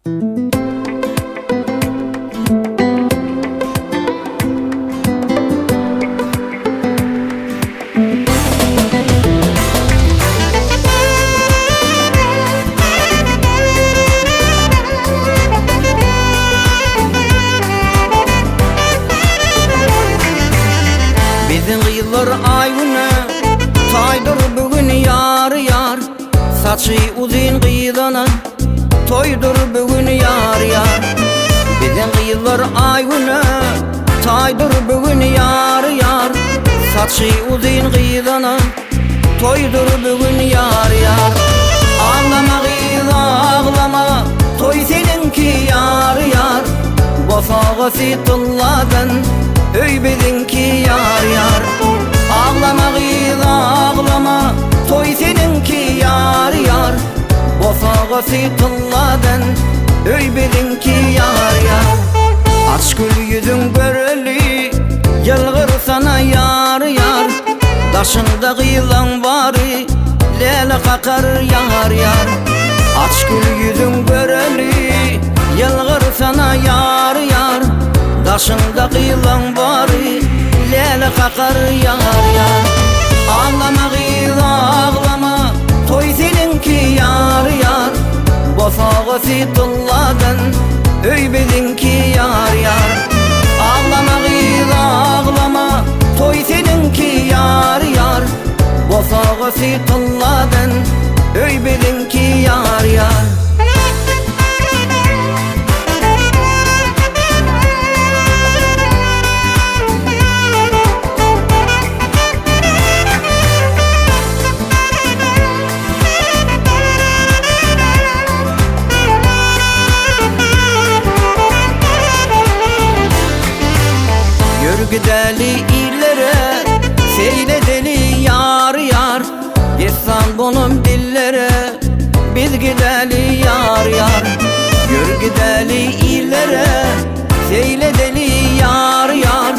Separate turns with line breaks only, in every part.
Bizin kıyılar ayvını taydır bugün yar yar. Saçı uzun kıyılanın toydur bugün yar yar. Bizin kıyılar ayvını taydır bugün yar yar. Saçı uzun kıyılanın toydur bugün yar yar. Ağlama kıyıla ağlama, toy seninki yar yar. Bosağı situlladan öy bizimki yar yar. Ağlama kıyıla ağlama, toy seninki yar yar. Bosağı situlladan öy bizimki yar yar. Aç gül yüzün böreli, yılgır sana yar yar. Taşında kıyılan bari, lele kakar yar yar. Aç gül yüzün böreli, yılgır sana yar yar. Taşında kıyılan bari, lele kakar yar yar. Ağlama kıyıla ağlama, toy seninki yar yar. Bosağı situlladan öy bizimki yar yar. Ağlama kıyıla ağlama, toy seninki yar yar. Bosağı situlladan öy bizimki yar yar. Gideli illere, seyredeli yar yar. Geçsen bunun dillere, biz gideli yar yar. Yürü gideli illere, seyredeli yar yar.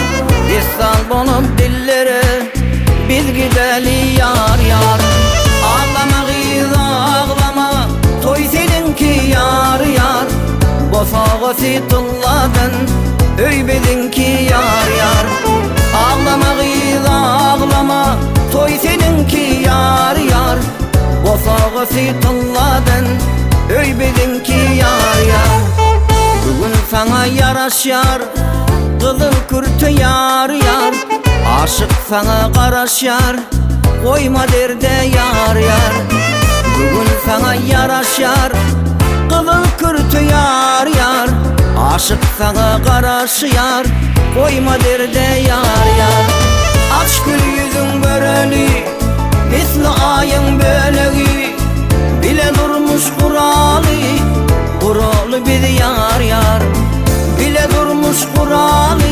Geçsen bunun dillere, biz gideli yar yar. Ağlama kıyıla ağlama, toy seninki yar yar. Bosağı situlladan öy bizimki yar yar. Ağlama kıyıla ağlama, toy seninki yar yar. Bosağı situlladan öy bizimki yar yar. Bugün sana yaraşar, kızıl kürtü yar yar. Aşık sana karaşar, koyma derde yar yar. Bugün sana yaraşar, kızıl kürtü yar yar. Aşık sana karaşar, koyma derde yar yar. Aç gül yüzün böreli, misli ayın bölegi. Bile durmuş kuralı, kuralı bir yar yar. Bile durmuş kuralı,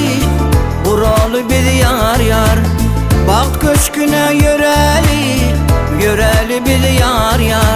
kuralı bir yar yar. Bak köşküne yöreli, yöreli bir yar yar.